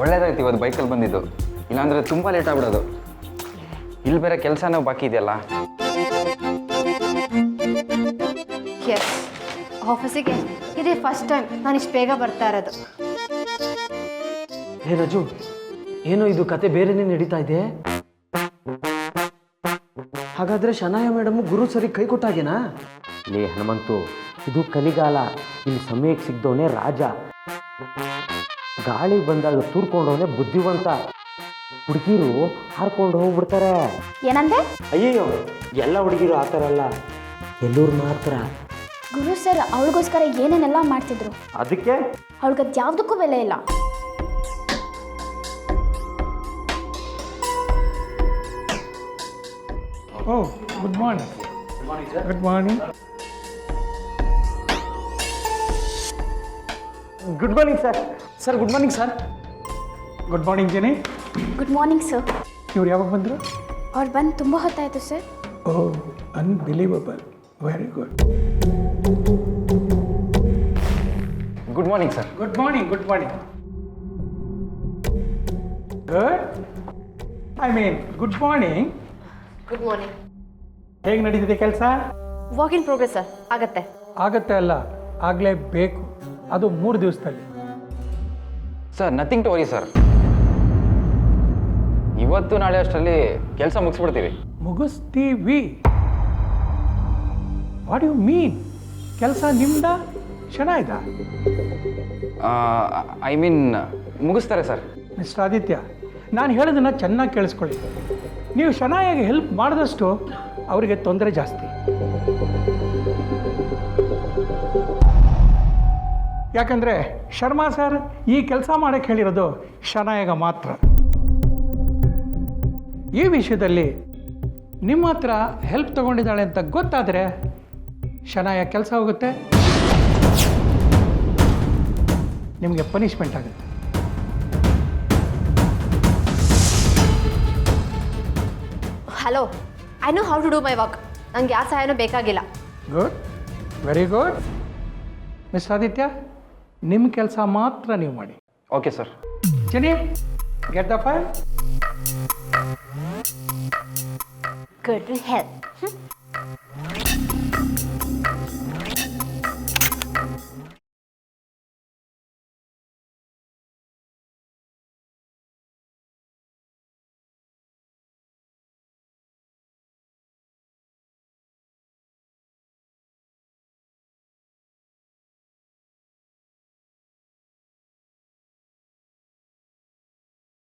ಒಳ್ಳೇದಾಯ್ತು ಇವತ್ತು ಬೈಕಲ್ಲಿ ಬಂದಿದ್ದು, ಇಲ್ಲಾಂದರೆ ತುಂಬ ಲೇಟ್ ಆಗ್ಬಿಡೋದು. ಇಲ್ಲಿ ಬೇರೆ ಕೆಲಸನೂ ಬಾಕಿ ಇದೆಯಲ್ಲ. ಎಸ್, ಆಫೀಸಿಗೆ ಇದೇ ಫಸ್ಟ್ ಟೈಮ್ ನಾನು ಇಷ್ಟು ಬೇಗ ಬರ್ತಾ ಇರೋದು. ಹೇ ರಜು, ಏನೋ ಇದು ಕತೆ ಬೇರೆನೇ ನಡೀತಾ ಇದೆ. ಹಾಗಾದ್ರೆ ಶನಾಯ ಮೇಡಮ್ ಗುರು ಸರಿ ಕೈ ಕೊಟ್ಟಾಗೇನಾ? ಲೇ ಹನುಮಂತು, ಇದು ಕಲಿಗಾಲ. ಇಲ್ಲಿ ಸಮಯಕ್ಕೆ ಸಿಗ್ದವನೇ ರಾಜ. ಗಾಳಿ ಬಂದಾಗ ತೂರ್ಕೊಂಡವನೇ ಬುದ್ಧಿವಂತ. ಹುಡುಗಿರು ಹಾರ್ಕೊಂಡು ಹೋಗ್ಬಿಡ್ತಾರೆ. ಏನಂದೆ? ಅಯ್ಯಯ್ಯೋ, ಎಲ್ಲ ಹುಡುಗಿರು ಆ ಥರ ಅಲ್ಲ, ಎಲ್ಲೂರು ಮಾತ್ರ. ಗುರು ಸರ್ ಅವಳಿಗೋಸ್ಕರ ಏನೇನೆಲ್ಲ ಮಾಡ್ತಿದ್ರು, ಅದಕ್ಕೆ ಅವಳಿಗದು ಯಾವುದಕ್ಕೂ ಬೆಲೆ ಇಲ್ಲ. Oh, good morning. Good morning. Good morning sir. Sir good morning sir. Good morning Jenny. Good morning sir. ಇವ್ರು ಯಾವಾಗ ಬಂದರು? ಅವ್ರು ಬಂದು ತುಂಬ ಹೊತ್ತಾಯಿತು sir. Oh, unbelievable. Very good. Good morning sir. Good morning, good morning. Good. Good morning. Good morning. ಹೇಗೆ ನಡೀತಿದೆ ಕೆಲಸ? Work in progress sir. ಆಗತ್ತೆ. ಆಗತ್ತೆ ಅಲ್ಲ, ಆಗಲೇಬೇಕು. ಅದು 3 ದಿವಸದಲ್ಲಿ. Sir, nothing to worry sir. ಇವತ್ತು ನಾಳೆ ಅಷ್ಟರಲ್ಲಿ ಕೆಲಸ ಮುಗಿಸ್ಬಿಡ್ತೀವಿ. ಮುಗಿಸ್ತೀವಿ? What you mean? ಕೆಲಸ ನಿಮ್ದ ಚೆನ್ನಾಯ್ತಾ? ಐ ಮೀನ್ ಮುಗಿಸ್ತಾರೆ ಸರ್. ಮಿಸ್ಟರ್ ಆದಿತ್ಯ, ನಾನು ಹೇಳೋದನ್ನು ಚೆನ್ನಾಗಿ ಕೇಳಿಸ್ಕೊಳ್ಳಿ. ನೀವು ಶನಾಯಾಗಿ ಹೆಲ್ಪ್ ಮಾಡಿದಷ್ಟು ಅವರಿಗೆ ತೊಂದರೆ ಜಾಸ್ತಿ. ಯಾಕಂದರೆ ಶರ್ಮಾ ಸರ್ ಈ ಕೆಲಸ ಮಾಡೋಕ್ಕೆ ಹೇಳಿರೋದು ಶನಾಯಾಗ ಮಾತ್ರ. ಈ ವಿಷಯದಲ್ಲಿ ನಿಮ್ಮ ಹತ್ರ ಹೆಲ್ಪ್ ತಗೊಂಡಿದ್ದಾಳೆ ಅಂತ ಗೊತ್ತಾದರೆ ಶನಾಯ ಕೆಲಸ ಹೋಗುತ್ತೆ, ನಿಮಗೆ ಪನಿಷ್ಮೆಂಟ್ ಆಗುತ್ತೆ. Hello, I know how to do my work. ನಂಗೆ ಯಾವ ಸಹಾಯನೂ ಬೇಕಾಗಿಲ್ಲ. Good, very good. Mister Aditya, ನಿಮ್ಮ ಕೆಲಸ ಮಾತ್ರ ನೀವು ಮಾಡಿ. Okay sir. Jenny, get the file. Good will help.